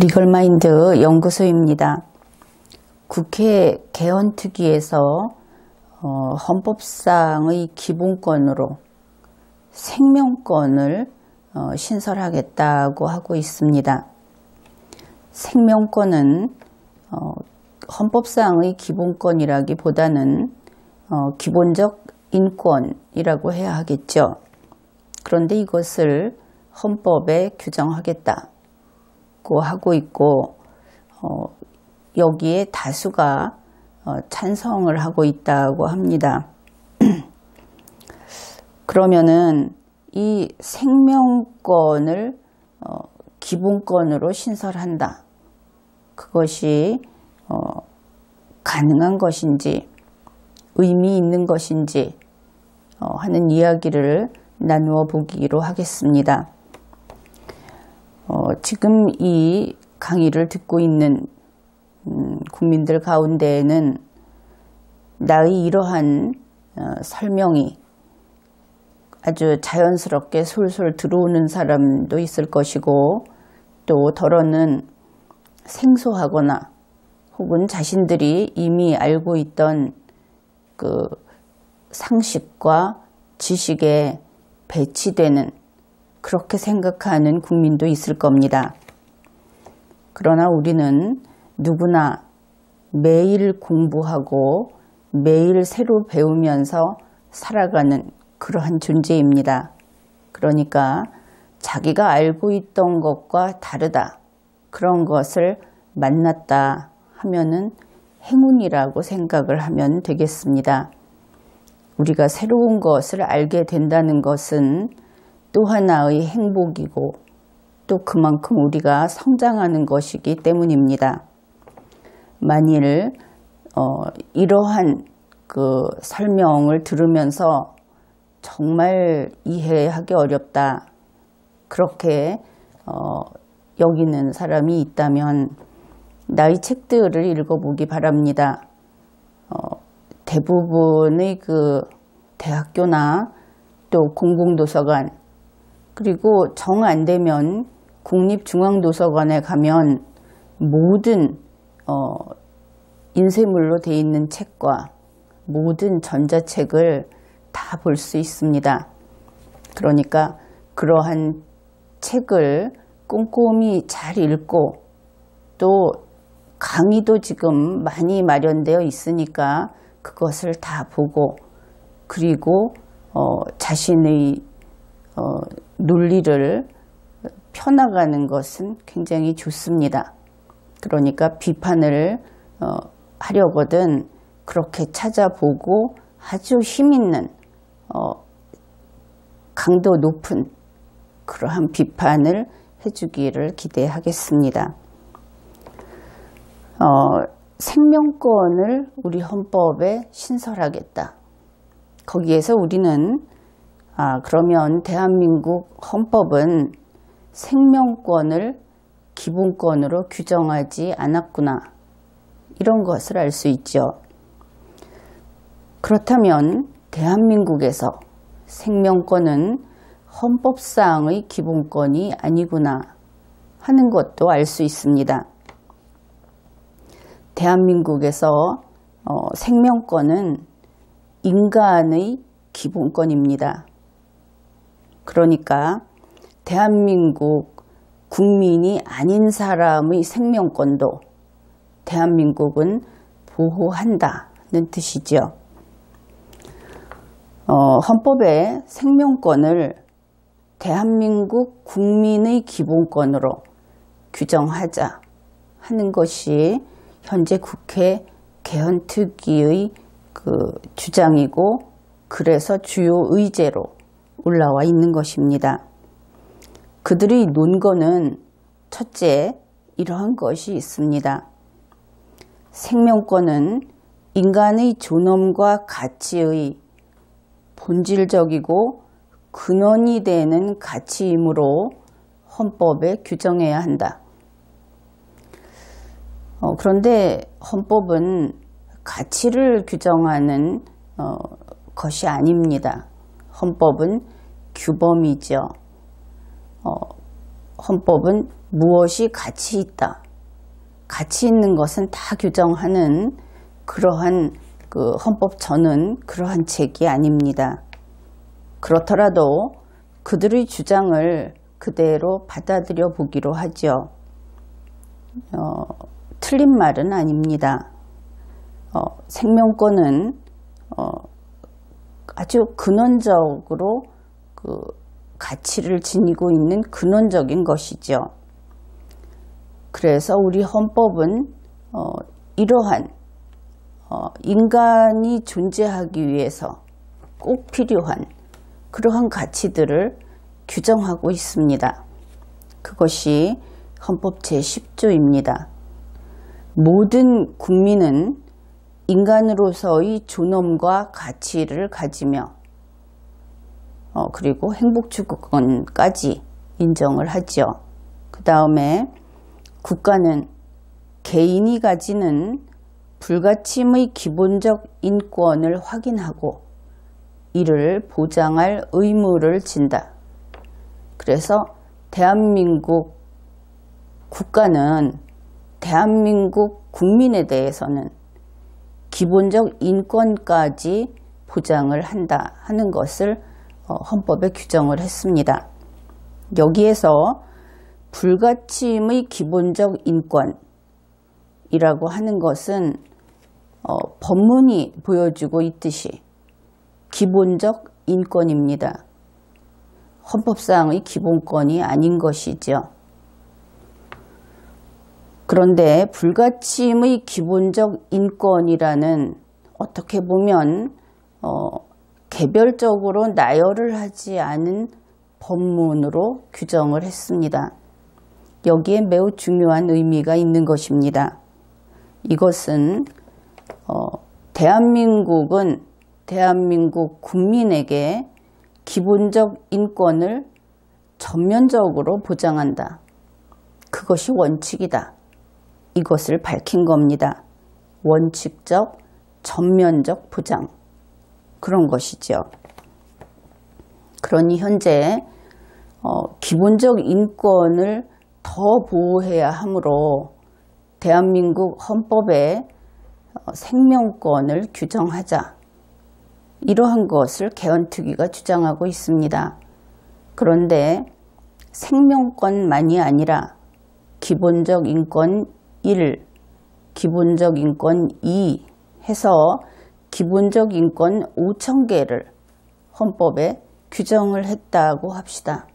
리걸마인드 연구소입니다. 국회 개헌특위에서 헌법상의 기본권으로 생명권을 신설하겠다고 하고 있습니다. 생명권은 헌법상의 기본권이라기보다는 기본적 인권이라고 해야 하겠죠. 그런데 이것을 헌법에 규정하겠다고 하고 있고 여기에 다수가 찬성을 하고 있다고 합니다. 그러면은 이 생명권을 기본권으로 신설한다. 그것이 가능한 것인지 의미 있는 것인지 하는 이야기를 나누어 보기로 하겠습니다. 지금 이 강의를 듣고 있는 국민들 가운데에는 나의 이러한 설명이 아주 자연스럽게 솔솔 들어오는 사람도 있을 것이고, 또 더러는 생소하거나 혹은 자신들이 이미 알고 있던 그 상식과 지식에 배치되는, 그렇게 생각하는 국민도 있을 겁니다. 그러나 우리는 누구나 매일 공부하고 매일 새로 배우면서 살아가는 그러한 존재입니다. 그러니까 자기가 알고 있던 것과 다르다, 그런 것을 만났다 하면은 행운이라고 생각을 하면 되겠습니다. 우리가 새로운 것을 알게 된다는 것은 또 하나의 행복이고 또 그만큼 우리가 성장하는 것이기 때문입니다. 만일 이러한 그 설명을 들으면서 정말 이해하기 어렵다, 그렇게 여기는 사람이 있다면 나의 책들을 읽어보기 바랍니다. 대부분의 그 대학교나 또 공공도서관, 그리고 정 안 되면 국립중앙도서관에 가면 모든 인쇄물로 되어 있는 책과 모든 전자책을 다 볼 수 있습니다. 그러니까 그러한 책을 꼼꼼히 잘 읽고, 또 강의도 지금 많이 마련되어 있으니까 그것을 다 보고, 그리고 자신의 논리를 펴나가는 것은 굉장히 좋습니다. 그러니까 비판을 하려거든 그렇게 찾아보고 아주 힘있는 강도 높은 그러한 비판을 해주기를 기대하겠습니다. 생명권을 우리 헌법에 신설하겠다. 거기에서 우리는 그러면 대한민국 헌법은 생명권을 기본권으로 규정하지 않았구나, 이런 것을 알 수 있죠. 그렇다면 대한민국에서 생명권은 헌법상의 기본권이 아니구나 하는 것도 알 수 있습니다. 대한민국에서 생명권은 인간의 기본권입니다. 그러니까 대한민국 국민이 아닌 사람의 생명권도 대한민국은 보호한다는 뜻이죠. 헌법에 생명권을 대한민국 국민의 기본권으로 규정하자 하는 것이 현재 국회 개헌특위의 그 주장이고, 그래서 주요 의제로 올라와 있는 것입니다. 그들이 논거는 첫째, 이러한 것이 있습니다. 생명권은 인간의 존엄과 가치의 본질적이고 근원이 되는 가치이므로 헌법에 규정해야 한다. 그런데 헌법은 가치를 규정하는 것이 아닙니다. 헌법은 규범이죠. 헌법은 무엇이 가치 있다. 가치 있는 것은 다 규정하는 그러한 헌법처는 그러한 책이 아닙니다. 그렇더라도 그들의 주장을 그대로 받아들여 보기로 하죠. 틀린 말은 아닙니다. 생명권은 아주 근원적으로 가치를 지니고 있는 근원적인 것이죠. 그래서 우리 헌법은 이러한 인간이 존재하기 위해서 꼭 필요한 그러한 가치들을 규정하고 있습니다. 그것이 헌법 제10조입니다. 모든 국민은 인간으로서의 존엄과 가치를 가지며 그리고 행복추구권까지 인정을 하죠. 그 다음에 국가는 개인이 가지는 불가침의 기본적 인권을 확인하고 이를 보장할 의무를 진다. 그래서 대한민국 국가는 대한민국 국민에 대해서는 기본적 인권까지 보장을 한다 하는 것을 헌법에 규정을 했습니다. 여기에서 불가침의 기본적 인권이라고 하는 것은 법문이 보여주고 있듯이 기본적 인권입니다. 헌법상의 기본권이 아닌 것이죠. 그런데 불가침의 기본적 인권이라는 어떻게 보면 개별적으로 나열을 하지 않은 법문으로 규정을 했습니다. 여기에 매우 중요한 의미가 있는 것입니다. 이것은 대한민국은 대한민국 국민에게 기본적 인권을 전면적으로 보장한다. 그것이 원칙이다. 이것을 밝힌 겁니다. 원칙적, 전면적 보장. 그런 것이죠. 그러니 현재 기본적 인권을 더 보호해야 하므로 대한민국 헌법에 생명권을 규정하자. 이러한 것을 개헌특위가 주장하고 있습니다. 그런데 생명권만이 아니라 기본적 인권 1, 기본적 인권 2 해서 기본적 인권 5,000개를 헌법에 규정을 했다고 합시다.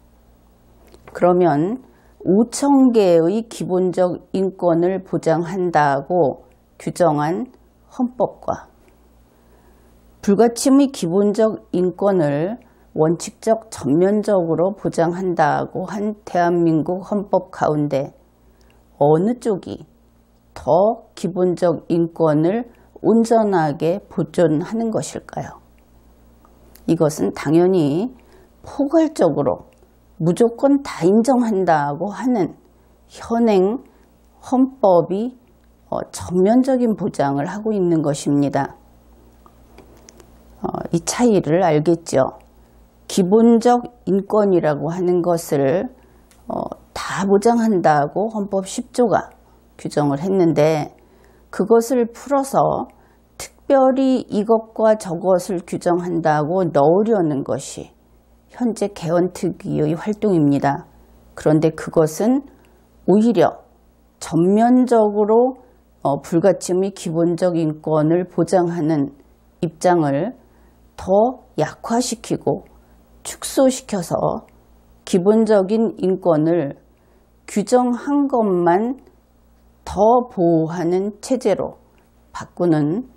그러면 5,000개의 기본적 인권을 보장한다고 규정한 헌법과 불가침의 기본적 인권을 원칙적 전면적으로 보장한다고 한 대한민국 헌법 가운데 어느 쪽이 더 기본적 인권을 온전하게 보존하는 것일까요? 이것은 당연히 포괄적으로 무조건 다 인정한다고 하는 현행 헌법이 전면적인 보장을 하고 있는 것입니다. 이 차이를 알겠죠. 기본적 인권이라고 하는 것을 다 보장한다고 헌법 10조가 규정을 했는데 그것을 풀어서 특별히 이것과 저것을 규정한다고 넣으려는 것이 현재 개헌특위의 활동입니다. 그런데 그것은 오히려 전면적으로 불가침의 기본적 인권을 보장하는 입장을 더 약화시키고 축소시켜서 기본적인 인권을 규정한 것만 더 보호하는 체제로 바꾸는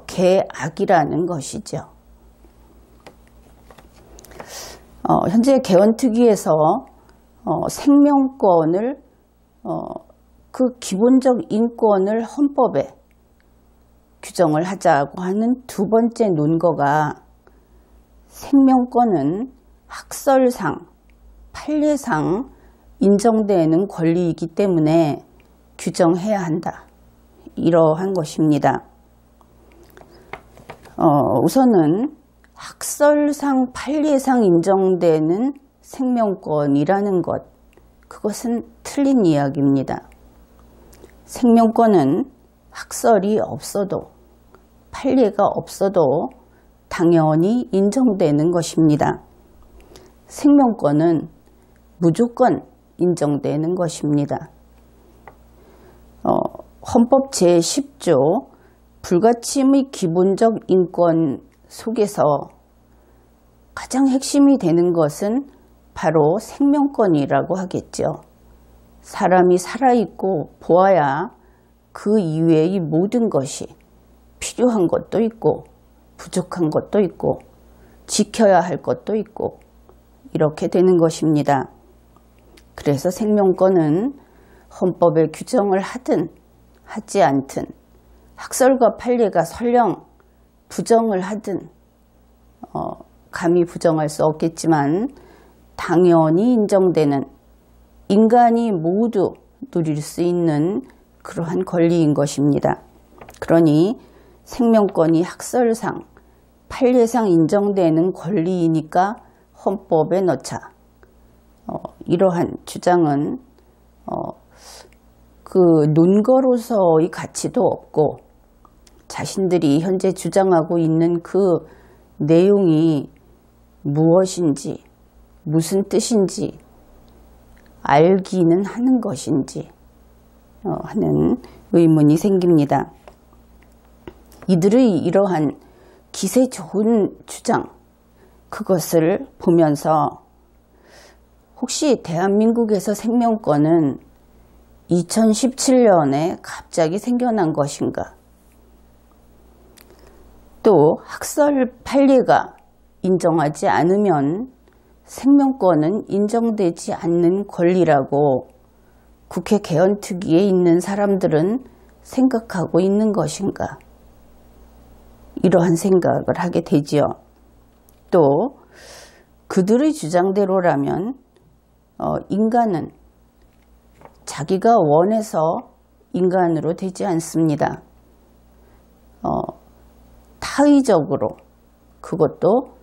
개악이라는 것이죠. 현재 개헌특위에서 생명권을 그 기본적 인권을 헌법에 규정을 하자고 하는 두 번째 논거가 생명권은 학설상, 판례상 인정되는 권리이기 때문에 규정해야 한다. 이러한 것입니다. 우선은 학설상, 판례상 인정되는 생명권이라는 것, 그것은 틀린 이야기입니다. 생명권은 학설이 없어도 판례가 없어도 당연히 인정되는 것입니다. 생명권은 무조건 인정되는 것입니다. 헌법 제10조 불가침의 기본적 인권 속에서 가장 핵심이 되는 것은 바로 생명권이라고 하겠죠. 사람이 살아있고 보아야 그 이외의 모든 것이 필요한 것도 있고 부족한 것도 있고 지켜야 할 것도 있고 이렇게 되는 것입니다. 그래서 생명권은 헌법에 규정을 하든 하지 않든 학설과 판례가 설령 부정을 하든 감히 부정할 수 없겠지만 당연히 인정되는 인간이 모두 누릴 수 있는 그러한 권리인 것입니다. 그러니 생명권이 학설상 판례상 인정되는 권리이니까 헌법에 넣자. 이러한 주장은 그 논거로서의 가치도 없고 자신들이 현재 주장하고 있는 그 내용이 무엇인지 무슨 뜻인지 알기는 하는 것인지 하는 의문이 생깁니다. 이들의 이러한 기세 좋은 주장 그것을 보면서 혹시 대한민국에서 생명권은 2017년에 갑자기 생겨난 것인가? 또 학설 판례가 인정하지 않으면 생명권은 인정되지 않는 권리라고 국회 개헌특위에 있는 사람들은 생각하고 있는 것인가? 이러한 생각을 하게 되지요. 또 그들의 주장대로라면 인간은 자기가 원해서 인간으로 되지 않습니다. 타의적으로 그것도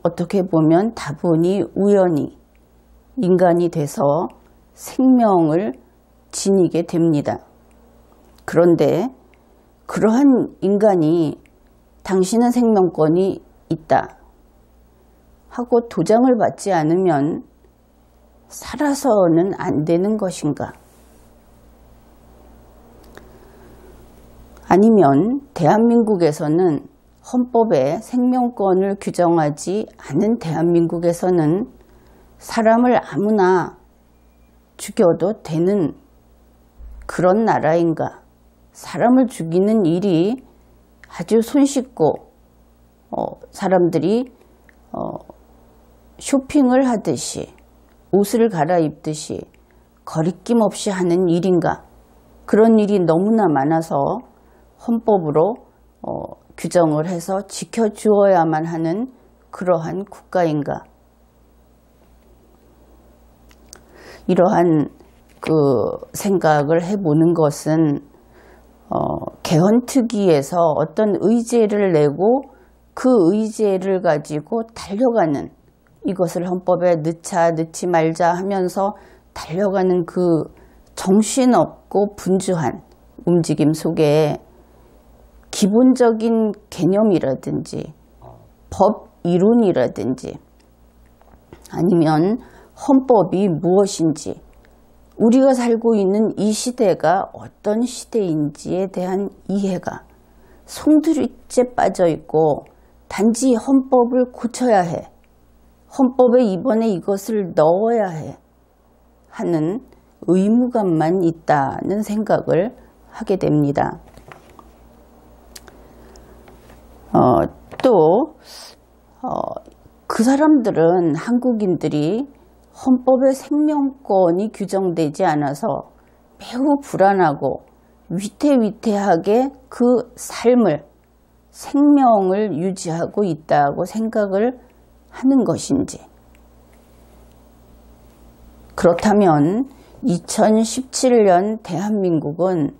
어떻게 보면 다분히 우연히 인간이 돼서 생명을 지니게 됩니다. 그런데 그러한 인간이 당신은 생명권이 있다 하고 도장을 받지 않으면 살아서는 안 되는 것인가? 아니면 대한민국에서는 헌법에 생명권을 규정하지 않은 대한민국에서는 사람을 아무나 죽여도 되는 그런 나라인가? 사람을 죽이는 일이 아주 손쉽고 사람들이 쇼핑을 하듯이 옷을 갈아입듯이 거리낌 없이 하는 일인가? 그런 일이 너무나 많아서 헌법으로 규정을 해서 지켜주어야만 하는 그러한 국가인가? 이러한 그 생각을 해보는 것은 개헌특위에서 어떤 의제를 내고 그 의제를 가지고 달려가는 이것을 헌법에 넣자 넣지 말자 하면서 달려가는 그 정신없고 분주한 움직임 속에 기본적인 개념이라든지 법 이론이라든지 아니면 헌법이 무엇인지 우리가 살고 있는 이 시대가 어떤 시대인지에 대한 이해가 송두리째 빠져 있고 단지 헌법을 고쳐야 해. 헌법에 이번에 이것을 넣어야 해. 하는 의무감만 있다는 생각을 하게 됩니다. 또 그 사람들은 한국인들이 헌법에 생명권이 규정되지 않아서 매우 불안하고 위태위태하게 그 삶을 생명을 유지하고 있다고 생각을 하는 것인지 그렇다면 2017년 대한민국은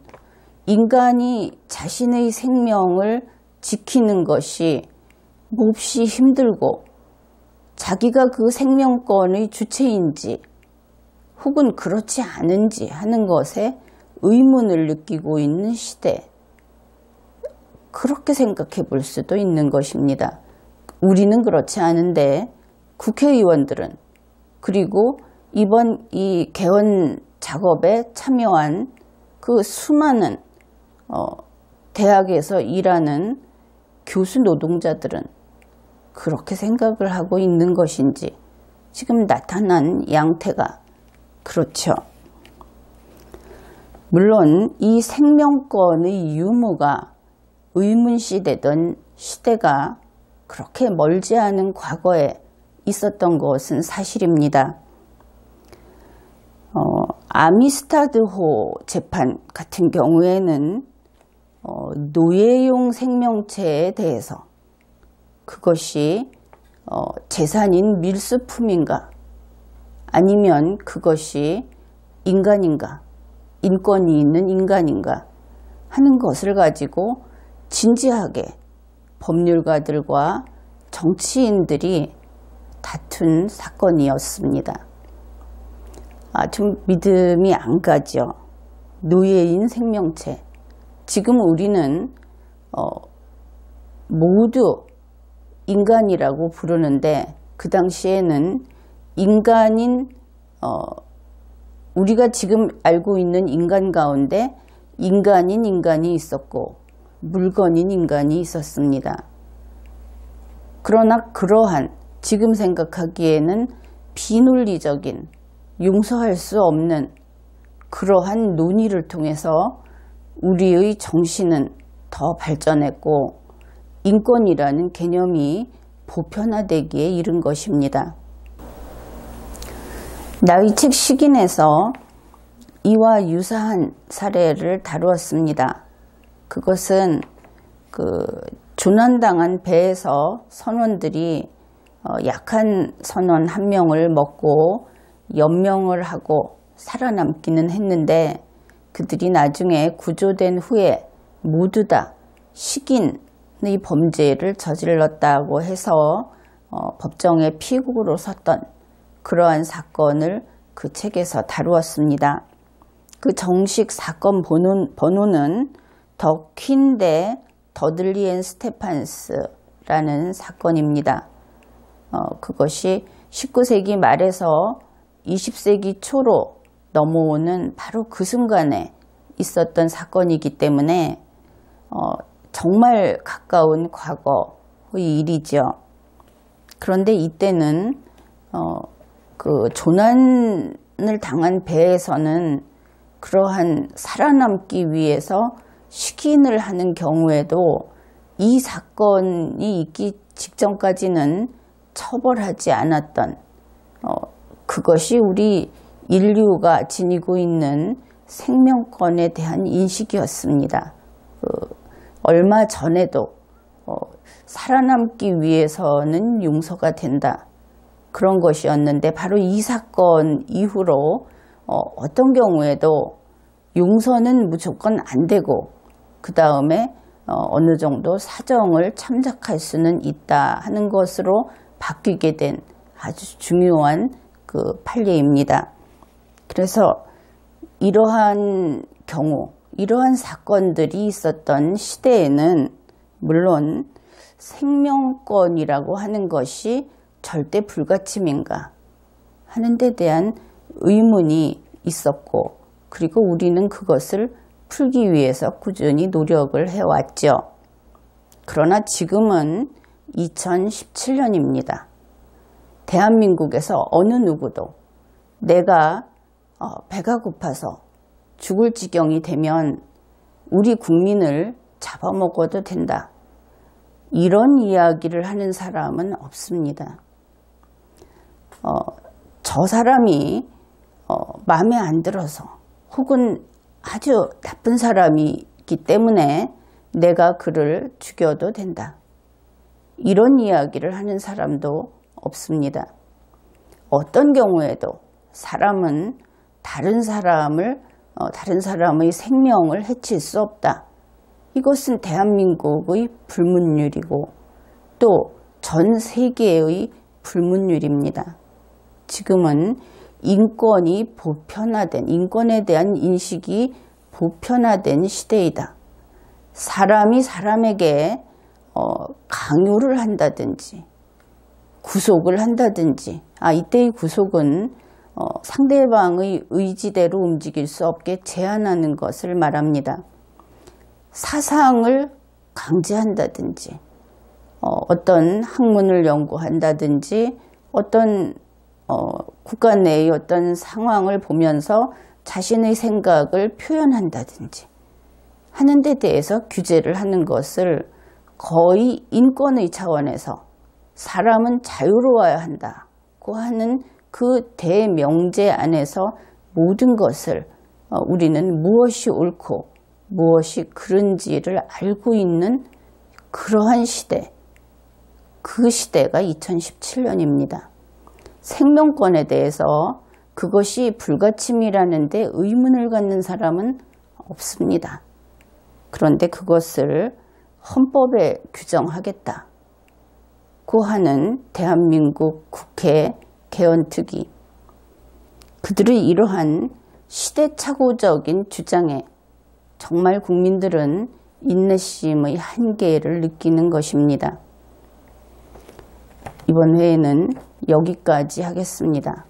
인간이 자신의 생명을 지키는 것이 몹시 힘들고 자기가 그 생명권의 주체인지 혹은 그렇지 않은지 하는 것에 의문을 느끼고 있는 시대, 그렇게 생각해 볼 수도 있는 것입니다. 우리는 그렇지 않은데 국회의원들은, 그리고 이번 이 개헌 작업에 참여한 그 수많은 대학에서 일하는 교수 노동자들은 그렇게 생각을 하고 있는 것인지, 지금 나타난 양태가 그렇죠. 물론 이 생명권의 유무가 의문시되던 시대가 그렇게 멀지 않은 과거에 있었던 것은 사실입니다. 아미스타드호 재판 같은 경우에는 노예용 생명체에 대해서 그것이 재산인 밀수품인가 아니면 그것이 인간인가, 인권이 있는 인간인가 하는 것을 가지고 진지하게 법률가들과 정치인들이 다툰 사건이었습니다. 좀 믿음이 안 가죠. 노예인 생명체. 지금 우리는 모두 인간이라고 부르는데, 그 당시에는 인간인 우리가 지금 알고 있는 인간 가운데 인간인 인간이 있었고 물건인 인간이 있었습니다. 그러나 그러한 지금 생각하기에는 비논리적인, 용서할 수 없는 그러한 논의를 통해서 우리의 정신은 더 발전했고 인권이라는 개념이 보편화되기에 이른 것입니다. 나의 책 식인에서 이와 유사한 사례를 다루었습니다. 그것은 조난당한 배에서 선원들이 약한 선원 한 명을 먹고 연명을 하고 살아남기는 했는데, 그들이 나중에 구조된 후에 모두 다 식인의 범죄를 저질렀다고 해서 법정에 피고로 섰던 그러한 사건을 그 책에서 다루었습니다. 그 정식 사건 번호는 더 퀸 대 더들리 앤 스테판스라는 사건입니다. 그것이 19세기 말에서 20세기 초로 넘어오는 바로 그 순간에 있었던 사건이기 때문에 정말 가까운 과거의 일이죠. 그런데 이때는 그 조난을 당한 배에서는 그러한 살아남기 위해서 식인을 하는 경우에도 이 사건이 있기 직전까지는 처벌하지 않았던 그것이 우리 인류가 지니고 있는 생명권에 대한 인식이었습니다. 얼마 전에도 살아남기 위해서는 용서가 된다, 그런 것이었는데, 바로 이 사건 이후로 어떤 경우에도 용서는 무조건 안 되고 그 다음에 어느 정도 사정을 참작할 수는 있다 하는 것으로 바뀌게 된 아주 중요한 그 판례입니다. 그래서 이러한 경우, 이러한 사건들이 있었던 시대에는 물론 생명권이라고 하는 것이 절대 불가침인가 하는 데 대한 의문이 있었고, 그리고 우리는 그것을 풀기 위해서 꾸준히 노력을 해왔죠. 그러나 지금은 2017년입니다. 대한민국에서 어느 누구도 내가 배가 고파서 죽을 지경이 되면 우리 국민을 잡아먹어도 된다, 이런 이야기를 하는 사람은 없습니다. 저 사람이 마음에 안 들어서 혹은 아주 나쁜 사람이기 때문에 내가 그를 죽여도 된다, 이런 이야기를 하는 사람도 없습니다. 어떤 경우에도 사람은 다른 사람의 생명을 해칠 수 없다, 이것은 대한민국의 불문율이고 또 전 세계의 불문율입니다. 지금은 인권이 보편화된, 인권에 대한 인식이 보편화된 시대이다. 사람이 사람에게 강요를 한다든지 구속을 한다든지, 이때의 구속은 상대방의 의지대로 움직일 수 없게 제한하는 것을 말합니다. 사상을 강제한다든지, 어떤 학문을 연구한다든지, 어떤 국가 내의 어떤 상황을 보면서 자신의 생각을 표현한다든지 하는 데 대해서 규제를 하는 것을 거의 인권의 차원에서 사람은 자유로워야 한다고 하는 그 대명제 안에서 모든 것을 우리는 무엇이 옳고 무엇이 그른지를 알고 있는 그러한 시대, 그 시대가 2017년입니다. 생명권에 대해서 그것이 불가침이라는 데 의문을 갖는 사람은 없습니다. 그런데 그것을 헌법에 규정하겠다고 하는 대한민국 국회 개헌특위, 그들의 이러한 시대착오적인 주장에 정말 국민들은 인내심의 한계를 느끼는 것입니다. 이번 회에는 여기까지 하겠습니다.